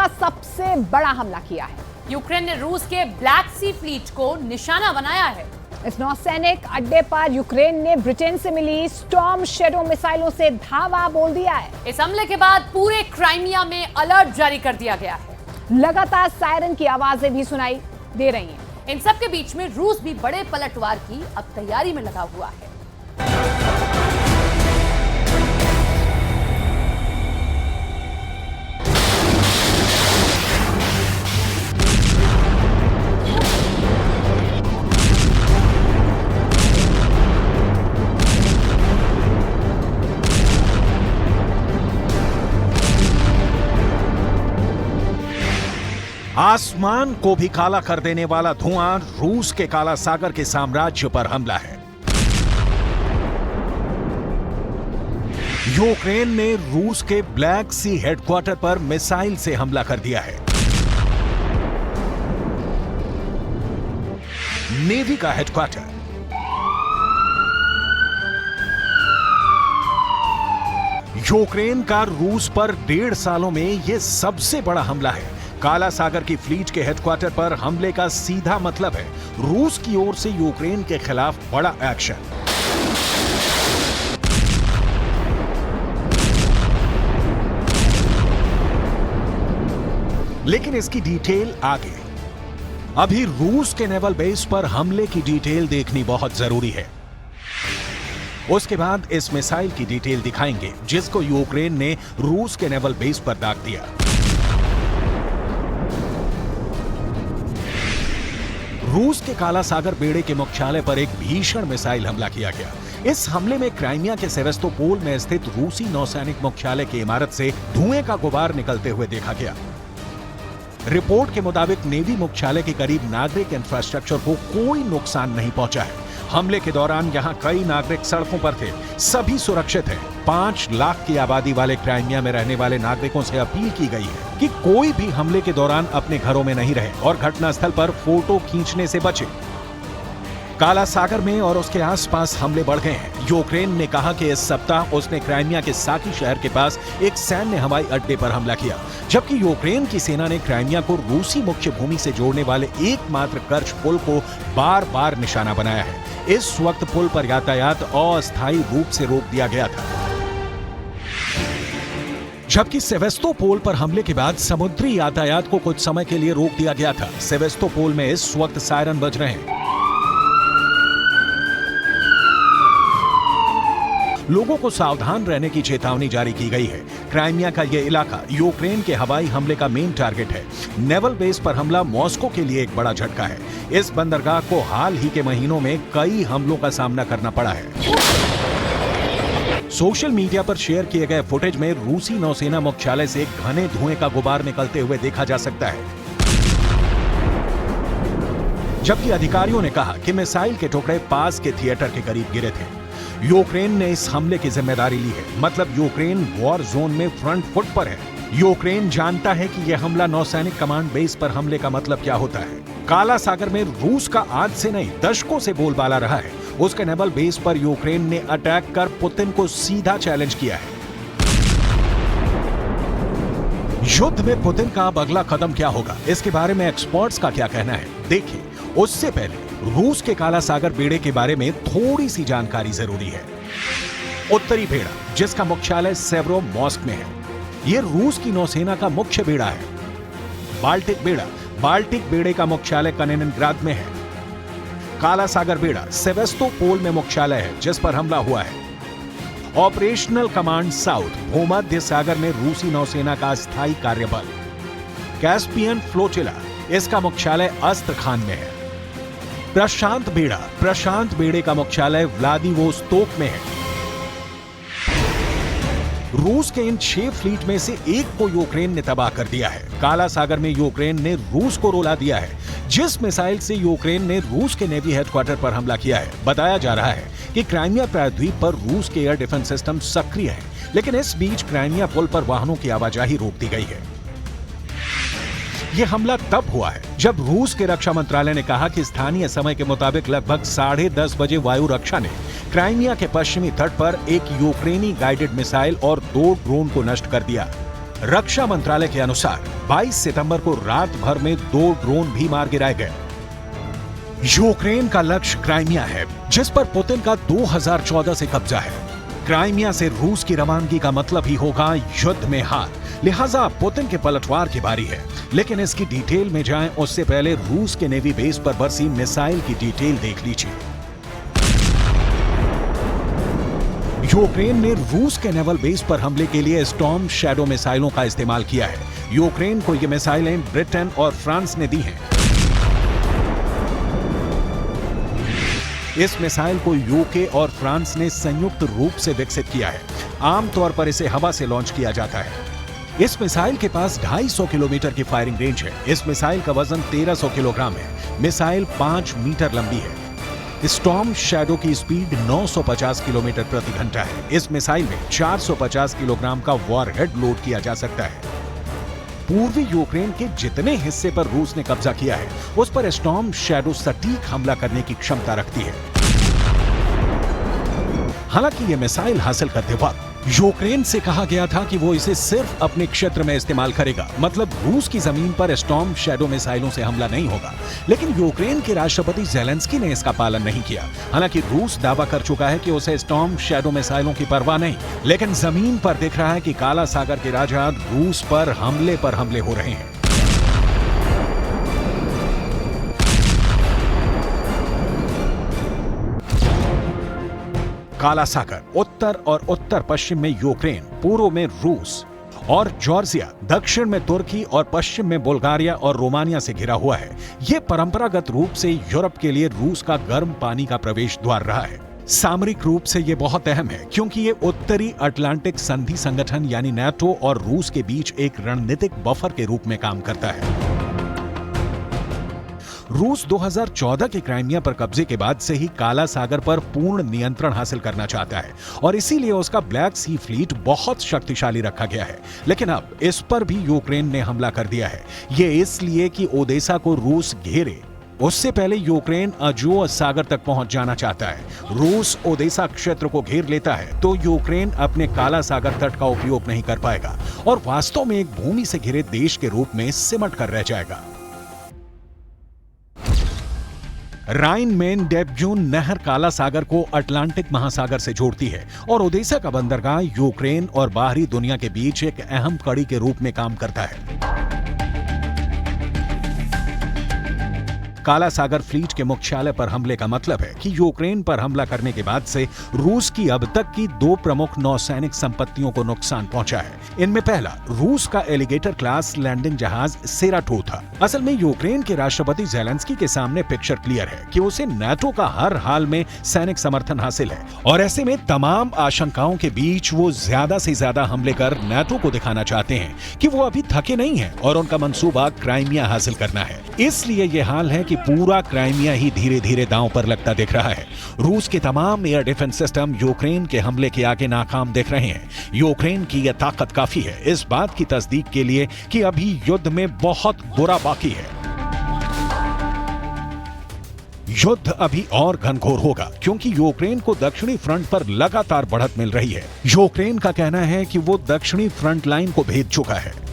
का सबसे बड़ा हमला किया है। यूक्रेन ने रूस के ब्लैक सी फ्लीट को निशाना बनाया है। इस नौसैनिक अड्डे पर यूक्रेन ने ब्रिटेन से मिली स्टॉर्म शैडो मिसाइलों से धावा बोल दिया है। इस हमले के बाद पूरे क्राइमिया में अलर्ट जारी कर दिया गया है। लगातार सायरन की आवाजें भी सुनाई दे रही हैं। इन सब के बीच में रूस भी बड़े पलटवार की अब तैयारी में लगा हुआ है। आसमान को भी काला कर देने वाला धुआं रूस के काला सागर के साम्राज्य पर हमला है। यूक्रेन ने रूस के ब्लैक सी हेडक्वार्टर पर मिसाइल से हमला कर दिया है। नेवी का हेडक्वार्टर यूक्रेन का रूस पर 1.5 सालों में यह सबसे बड़ा हमला है। काला सागर की फ्लीट के हेडक्वार्टर पर हमले का सीधा मतलब है रूस की ओर से यूक्रेन के खिलाफ बड़ा एक्शन। लेकिन इसकी डिटेल आगे। अभी रूस के नेवल बेस पर हमले की डिटेल देखनी बहुत जरूरी है। उसके बाद इस मिसाइल की डिटेल दिखाएंगे जिसको यूक्रेन ने रूस के नेवल बेस पर दाग दिया। रूस के काला सागर बेड़े के मुख्यालय पर एक भीषण मिसाइल हमला किया गया। इस हमले में क्राइमिया के सेवेस्तोपोल में स्थित रूसी नौसैनिक मुख्यालय की इमारत से धुएं का गुबार निकलते हुए देखा गया। रिपोर्ट के मुताबिक नेवी मुख्यालय के करीब नागरिक इंफ्रास्ट्रक्चर को कोई नुकसान नहीं पहुंचा है। हमले के दौरान यहां कई नागरिक सड़कों पर थे, सभी सुरक्षित हैं। 5 लाख की आबादी वाले क्राइमिया में रहने वाले नागरिकों से अपील की गई है कि कोई भी हमले के दौरान अपने घरों में नहीं रहे और घटनास्थल पर फोटो खींचने से बचे। काला सागर में और उसके आसपास हमले बढ़ गए हैं। यूक्रेन ने कहा कि इस सप्ताह उसने क्राइमिया के साकी शहर के पास एक सैन्य हवाई अड्डे पर हमला किया, जबकि यूक्रेन की सेना ने क्राइमिया को रूसी मुख्य भूमि से जोड़ने वाले एकमात्र कर्च पुल को बार बार निशाना बनाया है। इस वक्त पुल पर यातायात अस्थायी रूप से रोक दिया गया था, जबकि सेवेस्तोपोल पर हमले के बाद समुद्री यातायात को कुछ समय के लिए रोक दिया गया था। सेवेस्तोपोल में इस वक्त सायरन बज रहे हैं। लोगों को सावधान रहने की चेतावनी जारी की गई है। क्राइमिया का यह इलाका यूक्रेन के हवाई हमले का मेन टारगेट है। नेवल बेस पर हमला मॉस्को के लिए एक बड़ा झटका है। इस बंदरगाह को हाल ही के महीनों में कई हमलों का सामना करना पड़ा है। सोशल मीडिया पर शेयर किए गए फुटेज में रूसी नौसेना मुख्यालय से घने धुएं का गुबार निकलते हुए देखा जा सकता है, जबकि अधिकारियों ने कहा कि मिसाइल के टुकड़े पास के थिएटर के करीब गिरे थे। यूक्रेन ने इस हमले की जिम्मेदारी ली है, मतलब यूक्रेन वॉर जोन में फ्रंट फुट पर है। यूक्रेन जानता है कि यह हमला नौसैनिक कमांड बेस पर हमले का मतलब क्या होता है। काला सागर में रूस का आज से नहीं दशकों से बोलबाला रहा है। उसके नेवल बेस पर यूक्रेन ने अटैक कर पुतिन को सीधा चैलेंज किया है। युद्ध में पुतिन का अब अगला कदम क्या होगा, इसके बारे में एक्सपर्ट्स का क्या कहना है, देखिए। उससे पहले रूस के काला सागर बेड़े के बारे में थोड़ी सी जानकारी जरूरी है। उत्तरी बेड़ा, जिसका मुख्यालय सेवरोमोर्स्क में है, यह रूस की नौसेना का मुख्य बेड़ा है। बाल्टिक बेड़ा, बाल्टिक बेड़े का मुख्यालय कलिनिनग्राद में है। काला सागर बेड़ा सेवेस्तोपोल में मुख्यालय है जिस पर हमला हुआ है। ऑपरेशनल कमांड साउथ, भूमध्य सागर में रूसी नौसेना का स्थायी कार्यबल। कैस्पियन फ्लोटिला, इसका मुख्यालय अस्त्रखान में है। प्रशांत बेड़ा, प्रशांत बेड़े का मुख्यालय व्लादिवोस्तोक में है। रूस के इन 6 फ्लीट में से एक को यूक्रेन ने तबाह कर दिया है। काला सागर में यूक्रेन ने रूस को रुला दिया है। जिस मिसाइल से यूक्रेन ने रूस के नेवी हेडक्वार्टर पर हमला किया है, बताया जा रहा है कि क्राइमिया प्रायद्वीप पर रूस के एयर डिफेंस सिस्टम सक्रिय है, लेकिन इस बीच क्राइमिया पुल पर वाहनों की आवाजाही रोक दी गई है। यह हमला तब हुआ है जब रूस के रक्षा मंत्रालय ने कहा कि स्थानीय समय के मुताबिक लगभग 10:30 बजे वायु रक्षा ने क्राइमिया के पश्चिमी तट पर एक यूक्रेनी गाइडेड मिसाइल और 2 ड्रोन को नष्ट कर दिया। रक्षा मंत्रालय के अनुसार 22 सितंबर को रात भर में 2 ड्रोन भी मार गिराए गए। यूक्रेन का लक्ष्य क्राइमिया है, जिस पर पुतिन का 2014 से कब्जा है। क्राइमिया से रूस की रवानगी का मतलब ही होगा युद्ध में हार, लिहाजा पुतिन के पलटवार की बारी है। लेकिन इसकी डिटेल में जाएं उससे पहले रूस के नेवी बेस पर बरसी मिसाइल की डिटेल देख लीजिए। यूक्रेन ने रूस के नेवल बेस पर हमले के लिए स्टॉर्म शैडो मिसाइलों का इस्तेमाल किया है। यूक्रेन को ये मिसाइलें ब्रिटेन और फ्रांस ने दी हैं। इस मिसाइल को यूके और फ्रांस ने संयुक्त रूप से विकसित किया है। आमतौर पर इसे हवा से लॉन्च किया जाता है। इस मिसाइल के पास 250 किलोमीटर की फायरिंग रेंज है। इस मिसाइल का वजन 1300 किलोग्राम है। मिसाइल 5 मीटर लंबी है। स्टॉर्म शैडो की स्पीड 950 किलोमीटर प्रति घंटा है। इस मिसाइल में 450 किलोग्राम का वॉरहेड लोड किया जा सकता है। पूर्वी यूक्रेन के जितने हिस्से पर रूस ने कब्जा किया है, उस पर स्टॉर्म शैडो सटीक हमला करने की क्षमता रखती है। हालांकि यह मिसाइल हासिल करते वक्त यूक्रेन से कहा गया था कि वो इसे सिर्फ अपने क्षेत्र में इस्तेमाल करेगा, मतलब रूस की जमीन पर स्टॉर्म शैडो मिसाइलों से हमला नहीं होगा। लेकिन यूक्रेन के राष्ट्रपति ज़ेलेंस्की ने इसका पालन नहीं किया। हालांकि रूस दावा कर चुका है कि उसे स्टॉर्म शैडो मिसाइलों की परवाह नहीं, लेकिन जमीन पर दिख रहा है कि काला सागर के राजा रूस पर हमले हो रहे हैं। काला सागर उत्तर और उत्तर पश्चिम में यूक्रेन, पूर्व में रूस और जॉर्जिया, दक्षिण में तुर्की और पश्चिम में बुल्गारिया और रोमानिया से घिरा हुआ है। यह परंपरागत रूप से यूरोप के लिए रूस का गर्म पानी का प्रवेश द्वार रहा है। सामरिक रूप से यह बहुत अहम है, क्योंकि ये उत्तरी अटलांटिक संधि संगठन यानी नाटो और रूस के बीच एक रणनीतिक बफर के रूप में काम करता है। रूस 2014 के क्राइमिया पर कब्जे के बाद से ही काला सागर पर पूर्ण नियंत्रण हासिल करना चाहता है और इसीलिए उसका ब्लैक सी फ्लीट बहुत शक्तिशाली रखा गया है। लेकिन अब इस पर भी यूक्रेन ने हमला कर दिया है। ये इसलिए कि ओदेसा को रूस घेरे, उससे पहले यूक्रेन अजोव सागर तक पहुंच जाना चाहता है। रूस ओदेसा क्षेत्र को घेर लेता है तो यूक्रेन अपने काला सागर तट का उपयोग नहीं कर पाएगा और वास्तव में एक भूमि से घिरे देश के रूप में सिमट कर रह जाएगा। राइन मेन डेब्जून नहर काला सागर को अटलांटिक महासागर से जोड़ती है और ओदेसा का बंदरगाह यूक्रेन और बाहरी दुनिया के बीच एक अहम कड़ी के रूप में काम करता है। काला सागर फ्लीट के मुख्यालय पर हमले का मतलब है कि यूक्रेन पर हमला करने के बाद से रूस की अब तक की 2 प्रमुख नौसैनिक संपत्तियों को नुकसान पहुंचा है। इनमें पहला रूस का एलिगेटर क्लास लैंडिंग जहाज सेराटो था। असल में यूक्रेन के राष्ट्रपति ज़ेलेंस्की के सामने पिक्चर क्लियर है कि उसे नाटो का हर हाल में सैनिक समर्थन हासिल है और ऐसे में तमाम आशंकाओं के बीच वो ज्यादा से ज्यादा हमले कर नाटो को दिखाना चाहते हैं कि वो अभी थके नहीं हैं और उनका मंसूबा क्राइमिया हासिल करना है। इसलिए ये हाल है कि पूरा क्राइमिया ही धीरे धीरे दांव पर लगता दिख रहा है। रूस के तमाम एयर डिफेंस सिस्टम यूक्रेन के हमले के आगे नाकाम दिख रहे हैं। यूक्रेन की यह ताकत काफी है इस बात की तस्दीक के लिए कि अभी युद्ध में बहुत बुरा बाकी है। युद्ध अभी और घनघोर होगा क्योंकि यूक्रेन को दक्षिणी फ्रंट पर लगातार बढ़त मिल रही है। यूक्रेन का कहना है कि वो दक्षिणी फ्रंट लाइन को भेद चुका है।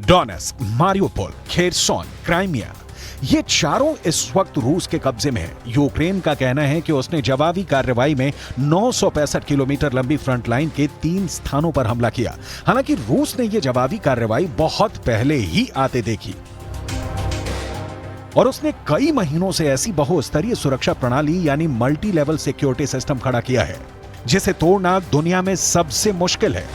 डोनेट्स्क, मारियोपोल, खेरसोन, क्राइमिया, ये चारों इस वक्त रूस के कब्जे में है। यूक्रेन का कहना है कि उसने जवाबी कार्रवाई में 965 किलोमीटर लंबी फ्रंट लाइन के 3 स्थानों पर हमला किया। हालांकि रूस ने यह जवाबी कार्रवाई बहुत पहले ही आते देखी और उसने कई महीनों से ऐसी बहुस्तरीय सुरक्षा प्रणाली यानी मल्टी लेवल सिक्योरिटी सिस्टम खड़ा किया है जिसे तोड़ना दुनिया में सबसे मुश्किल है।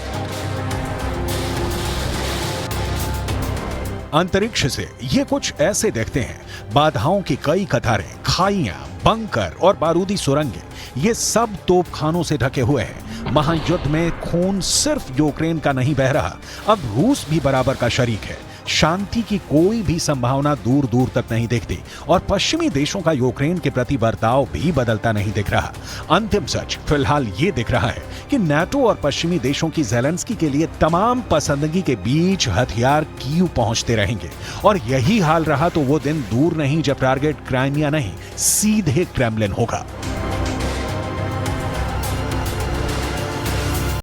अंतरिक्ष से ये कुछ ऐसे देखते हैं। बाधाओं की कई कतारें, खाइयां, बंकर और बारूदी सुरंगें, ये सब तोपखानों से ढके हुए हैं। महायुद्ध में खून सिर्फ यूक्रेन का नहीं बह रहा, अब रूस भी बराबर का शरीक है। शांति की कोई भी संभावना दूर दूर तक नहीं दिखती और पश्चिमी देशों का यूक्रेन के प्रति बर्ताव भी बदलता नहीं दिख रहा। अंतिम सच फिलहाल ये दिख रहा है कि नाटो और पश्चिमी देशों की ज़ेलेंस्की के लिए तमाम पसंदगी के बीच हथियार कीव पहुंचते रहेंगे और यही हाल रहा तो वो दिन दूर नहीं जब टारगेट क्राइमिया नहीं, सीधे क्रेमलिन होगा।